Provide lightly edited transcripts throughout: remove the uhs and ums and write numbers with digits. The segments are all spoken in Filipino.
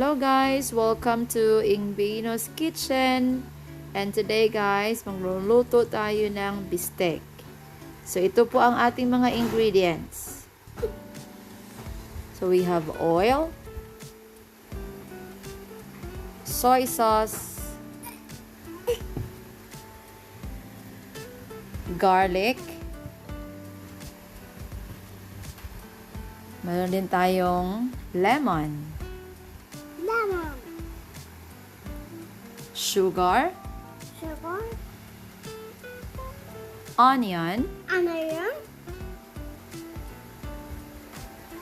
Hello guys! Welcome to Ingbino's Kitchen. And today guys, magluluto tayo ng bistek. So ito po ang ating mga ingredients. So we have oil, soy sauce, garlic, meron din tayong lemon, sugar, onion,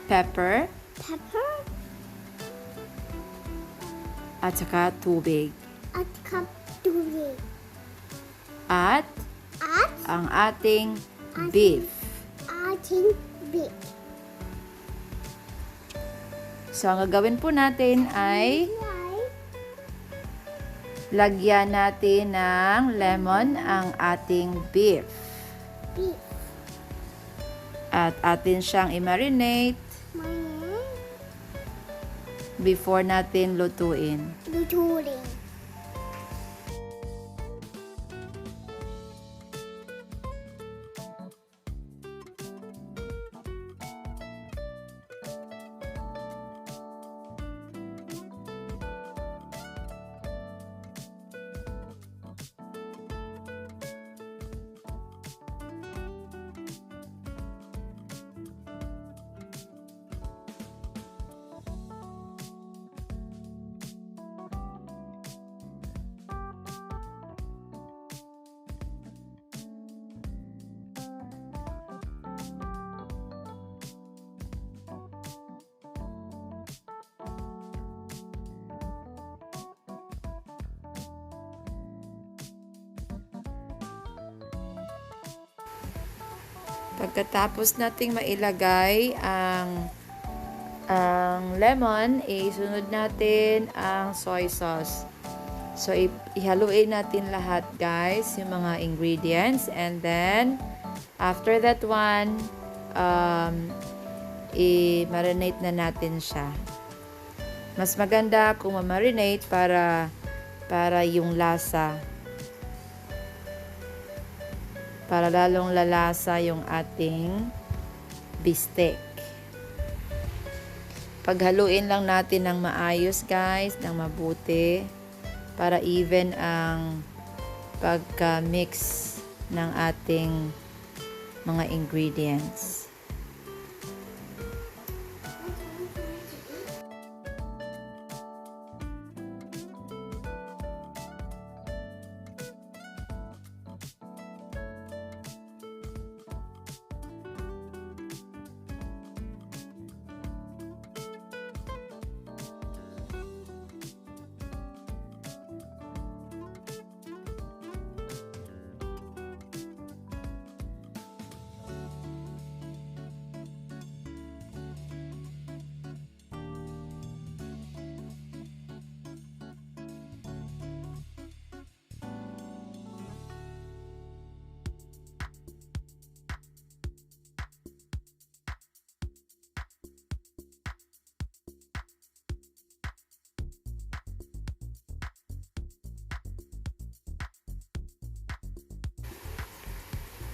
pepper, at saka tubig. At ang ating beef. So, ang gagawin po natin ay lagyan natin ng lemon ang ating beef. At atin siyang i-marinate before natin lutuin. Pagkatapos nating mailagay ang lemon, isunod natin ang soy sauce. So, ihaluin natin lahat guys, yung mga ingredients. And then, after that one, i-marinate na natin siya. Mas maganda kung ma-marinate para yung lasa. Para lalong lalasa yung ating bistek. Paghaluin lang natin ng maayos guys, ng mabuti, para even ang pagka-mix ng ating mga ingredients.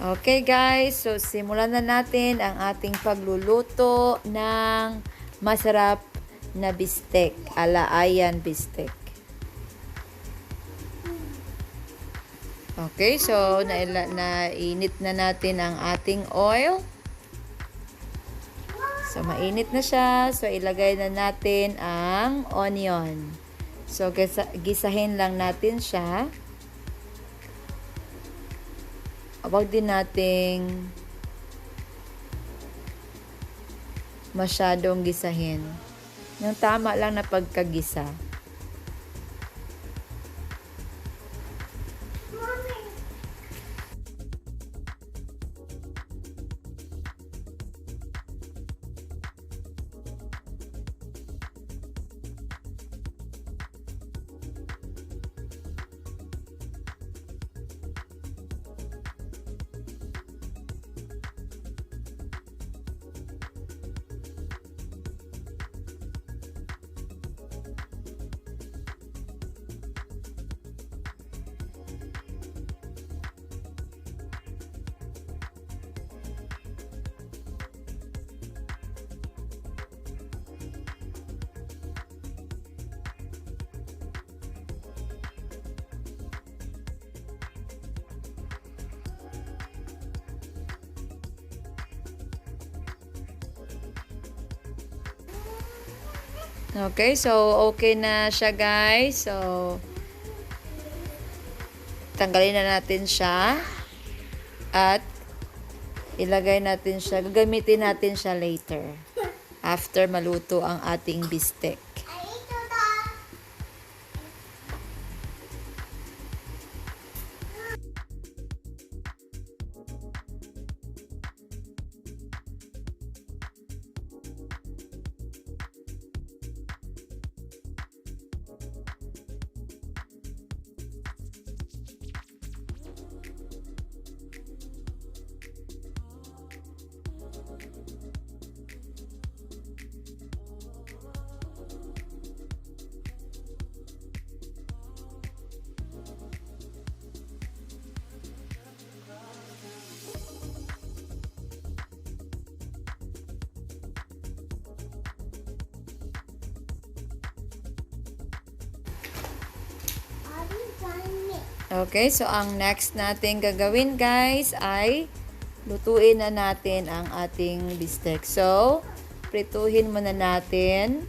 Okay guys, so simulan na natin ang ating pagluluto ng masarap na bistek, ala Ayan bistek. Okay, so nainit na natin ang ating oil. So mainit na siya, so ilagay na natin ang onion. So gisahin lang natin siya. Huwag din nating masyadong gisahin. Yung tama lang na pagkagisa. Okay, so okay na siya guys. So, tanggalin na natin siya. At ilagay natin siya. Gagamitin natin siya later. After maluto ang ating bistek. Okay, so ang next natin gagawin guys ay lutuin na natin ang ating bistek. So, prituhin muna natin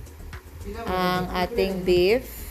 ang ating beef.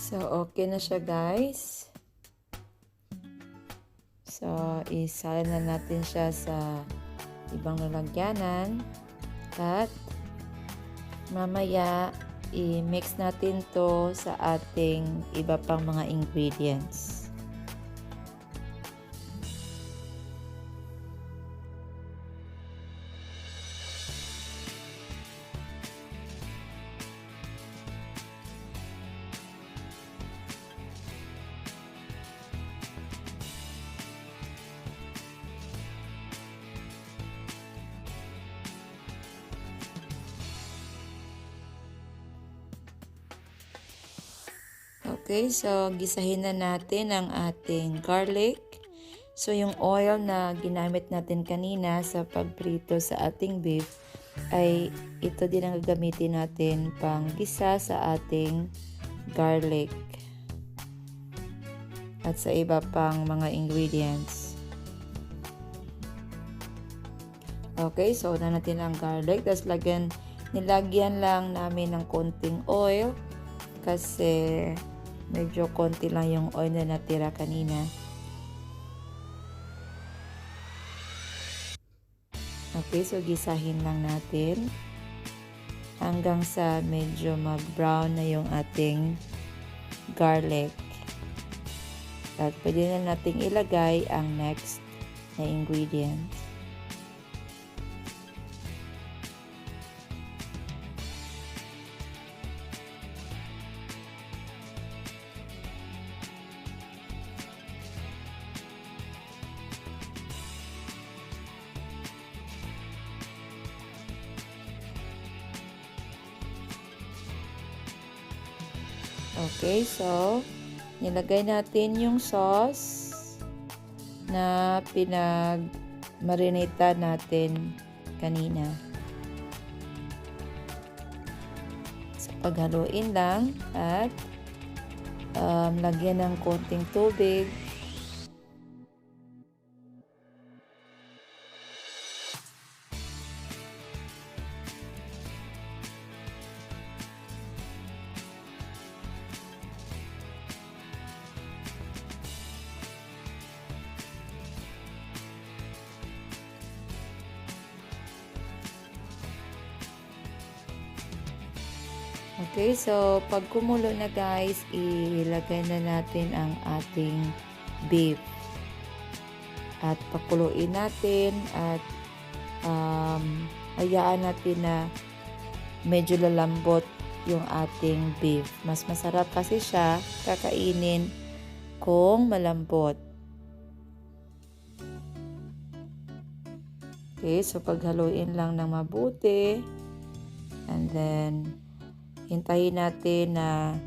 So, okay na siya guys. So, isalin na natin siya sa ibang lalagyanan. At mamaya, i-mix natin to sa ating iba pang mga ingredients. Okay, so gisahin na natin ang ating garlic. So yung oil na ginamit natin kanina sa pagprito sa ating beef ay ito din ang gagamitin natin pang gisa sa ating garlic at sa iba pang mga ingredients. Okay, so na natin ang garlic. Tapos nilagyan lang namin ng konting oil kasi medyo konti lang yung oil na natira kanina. Okay, so gisahin lang natin hanggang sa medyo mag-brown na yung ating garlic. At pwede na nating ilagay ang next na ingredients. Okay, so nilagay natin yung sauce na pinag-marinate natin kanina. So, paghaluin lang at lagyan ng konting tubig. Okay, so pag kumulo na guys, ilagay na natin ang ating beef. At pakuluin natin at hayaan natin na medyo lalambot yung ating beef. Mas masarap kasi siya kakainin kung malambot. Okay, so paghaluin lang ng mabuti. And then hintayin natin na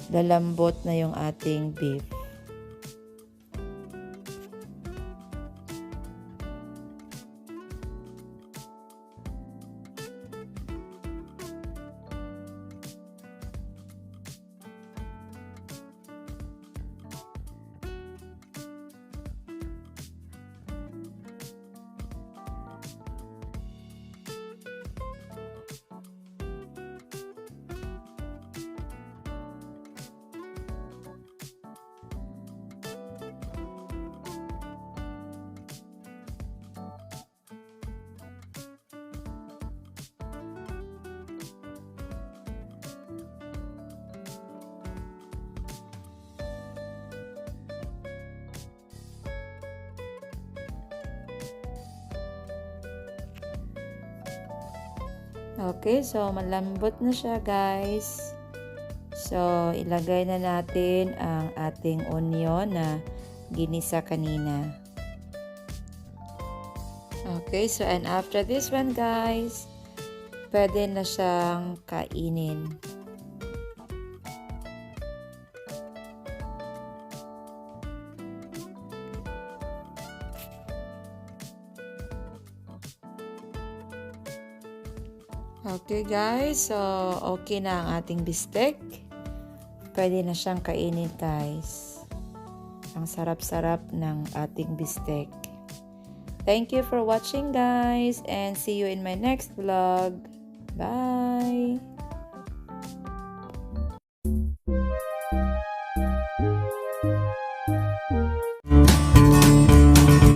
lalambot na yung ating beef. Okay, so malambot na siya guys. So, ilagay na natin ang ating onion na ginisa kanina. Okay, so and after this one guys, pwede na siyang kainin. Okay guys, so okay na ang ating bistek. Pwede na siyang kainin guys. Ang sarap-sarap ng ating bistek. Thank you for watching guys and see you in my next vlog. Bye!